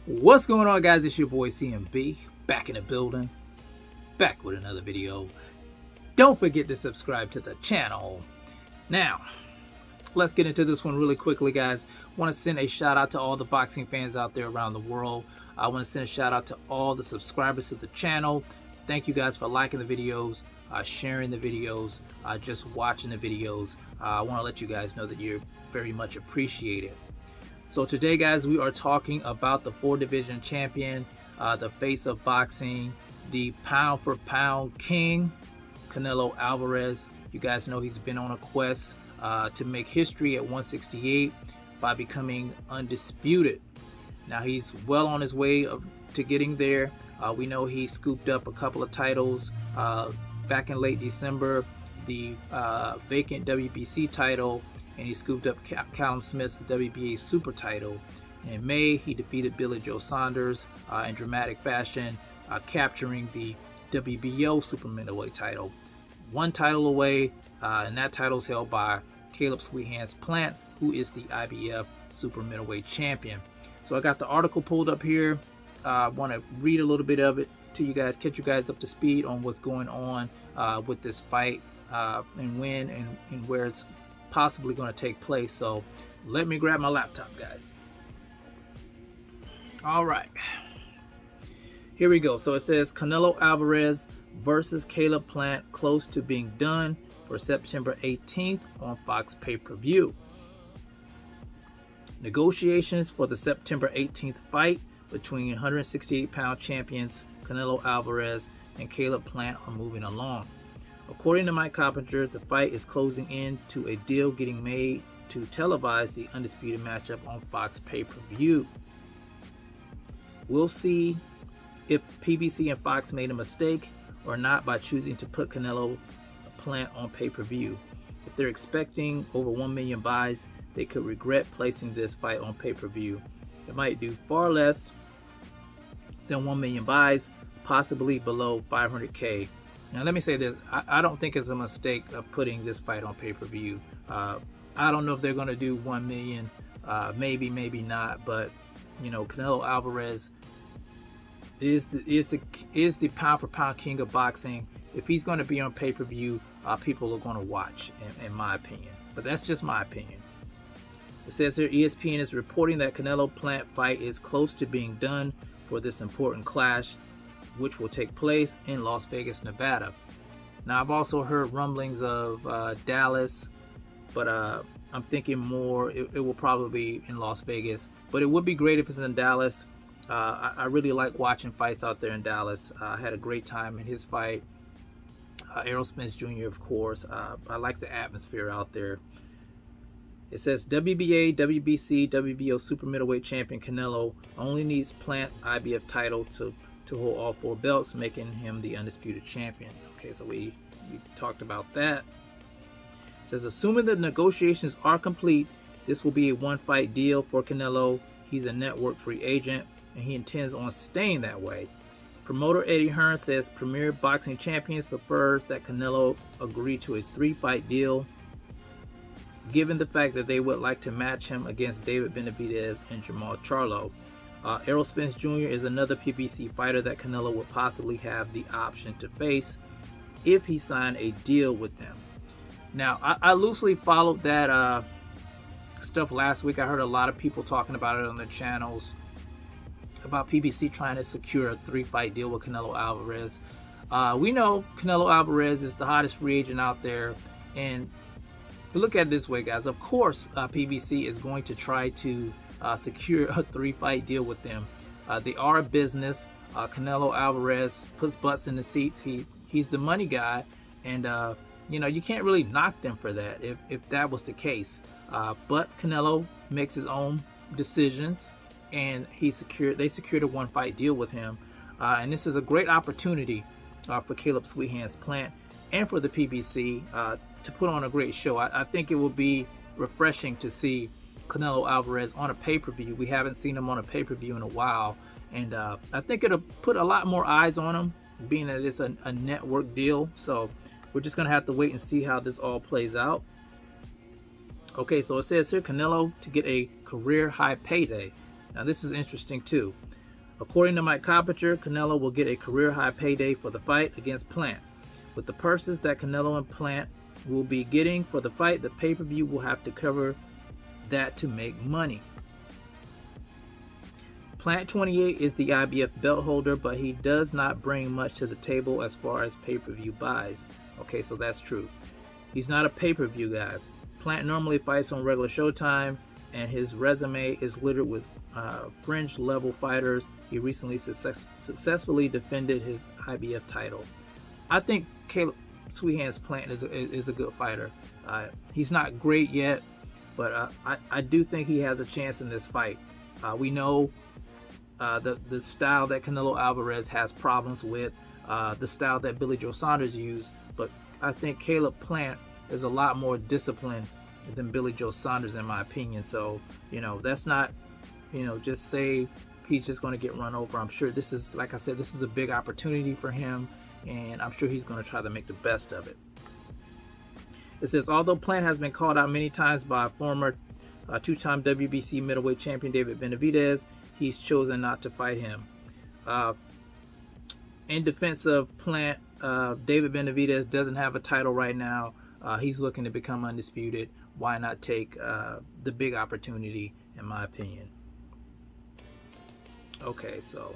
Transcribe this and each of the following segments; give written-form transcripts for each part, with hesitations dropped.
What's going on, guys? It's your boy CMB, back in the building, back with another video. Don't forget to subscribe to the channel. Now, let's get into this one really quickly, guys. Want to send a shout out to all the boxing fans out there around the world. I want to send a shout out to all the subscribers to the channel. Thank you guys for liking the videos, sharing the videos, just watching the videos. I want to let you guys know that you're very much appreciated. So today, guys, we are talking about the 4-division champion, the face of boxing, the pound-for-pound king, Canelo Alvarez. You guys know he's been on a quest to make history at 168 by becoming undisputed. Now he's well on his way to getting there. We know he scooped up a couple of titles back in late December, the vacant WBC title, and he scooped up Callum Smith's WBA super title. In May, he defeated Billy Joe Saunders in dramatic fashion, capturing the WBO super middleweight title. One title away, and that title is held by Caleb Sweethands Plant, who is the IBF super middleweight champion. So I got the article pulled up here. I want to read a little bit of it to you guys, catch you guys up to speed on what's going on with this fight, and when and where it's possibly going to take place. So let me grab my laptop, guys. All right, here we go. So it says Canelo Alvarez versus Caleb Plant close to being done for September 18th on Fox pay-per-view. Negotiations for the September 18th fight between 168-pound champions Canelo Alvarez and Caleb Plant are moving along. According to Mike Coppinger, the fight is closing in to a deal getting made to televise the undisputed matchup on Fox pay-per-view. We'll see if PBC and Fox made a mistake or not by choosing to put Canelo Plant on pay-per-view. If they're expecting over 1 million buys, they could regret placing this fight on pay-per-view. It might do far less than 1 million buys, possibly below 500K. Now let me say this, I don't think it's a mistake of putting this fight on pay-per-view. I don't know if they're going to do 1 million, maybe not, but you know, Canelo Alvarez is the pound-for-pound king of boxing. If he's going to be on pay-per-view, people are going to watch, in my opinion. But that's just my opinion. It says here, ESPN is reporting that Canelo Plant fight is close to being done for this important clash, which will take place in Las Vegas, Nevada. Now, I've also heard rumblings of Dallas, but I'm thinking more it will probably be in Las Vegas. But it would be great if it's in Dallas. I really like watching fights out there in Dallas. I had a great time in his fight. Errol Spence Jr., of course. I like the atmosphere out there. It says WBA, WBC, WBO super middleweight champion Canelo only needs Plant IBF title to hold all 4 belts, making him the undisputed champion. Okay, so we talked about that. It says, assuming the negotiations are complete, this will be a one-fight deal for Canelo. He's a network free agent, and he intends on staying that way. Promoter Eddie Hearn says Premier Boxing Champions prefers that Canelo agree to a 3-fight deal, given the fact that they would like to match him against David Benavidez and Jamal Charlo. Errol Spence Jr. is another PBC fighter that Canelo would possibly have the option to face if he signed a deal with them. Now, I loosely followed that stuff last week. I heard a lot of people talking about it on their channels, about PBC trying to secure a 3-fight deal with Canelo Alvarez. We know Canelo Alvarez is the hottest free agent out there, and look at it this way, guys. Of course, PBC is going to try to secure a 3-fight deal with them. They are a business. Canelo Alvarez puts butts in the seats. He's the money guy, and you know, you can't really knock them for that if that was the case. But Canelo makes his own decisions, and they secured a 1-fight deal with him, and this is a great opportunity for Caleb Sweethands Plant and for the PBC to put on a great show. I think it will be refreshing to see Canelo Alvarez on a pay-per-view. We haven't seen him on a pay-per-view in a while, and I think it'll put a lot more eyes on him, being that it's a network deal. So we're just gonna have to wait and see how this all plays out. Okay, so it says here Canelo to get a career high payday. Now this is interesting too. According to Mike Coppinger, Canelo will get a career-high payday for the fight against Plant. With the purses that Canelo and Plant will be getting for the fight, the pay-per-view will have to cover that to make money. Plant 28 is the IBF belt holder, but he does not bring much to the table as far as pay-per-view buys. Okay, so that's true. He's not a pay-per-view guy. Plant normally fights on regular Showtime, and his resume is littered with fringe-level fighters. He recently successfully defended his IBF title. I think Caleb Sweet Hands Plant is a good fighter. He's not great yet, but I do think he has a chance in this fight. We know the style that Canelo Alvarez has problems with, the style that Billy Joe Saunders used, but I think Caleb Plant is a lot more disciplined than Billy Joe Saunders in my opinion. So, that's not, just say he's just going to get run over. I'm sure this is, like I said, this is a big opportunity for him, and I'm sure he's going to try to make the best of it. It says, although Plant has been called out many times by former two-time WBC middleweight champion David Benavidez, he's chosen not to fight him. In defense of Plant, David Benavidez doesn't have a title right now. He's looking to become undisputed. Why not take the big opportunity, in my opinion? Okay, so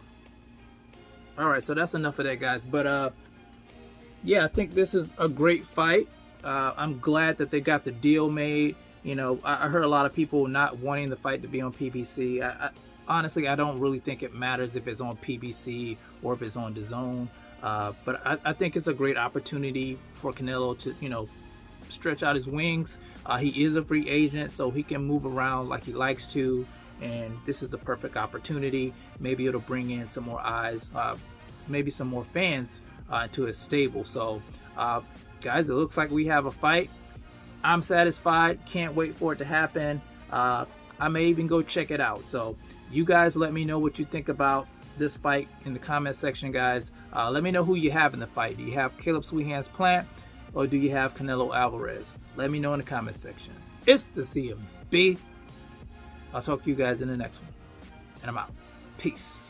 alright, so that's enough of that, guys. But yeah, I think this is a great fight. I'm glad that they got the deal made. I heard a lot of people not wanting the fight to be on PBC. Honestly, I don't really think it matters if it's on PBC or if it's on DAZN. But I think it's a great opportunity for Canelo to, stretch out his wings. He is a free agent, so he can move around like he likes to. And this is a perfect opportunity. Maybe it'll bring in some more eyes, maybe some more fans to his stable. So, guys, it looks like we have a fight. I'm satisfied. Can't wait for it to happen. I may even go check it out. So, you guys let me know what you think about this fight in the comment section, guys. Let me know who you have in the fight. Do you have Caleb Sweet Hands Plant, or do you have Canelo Alvarez? Let me know in the comment section. It's the CMB. I'll talk to you guys in the next one. And I'm out. Peace.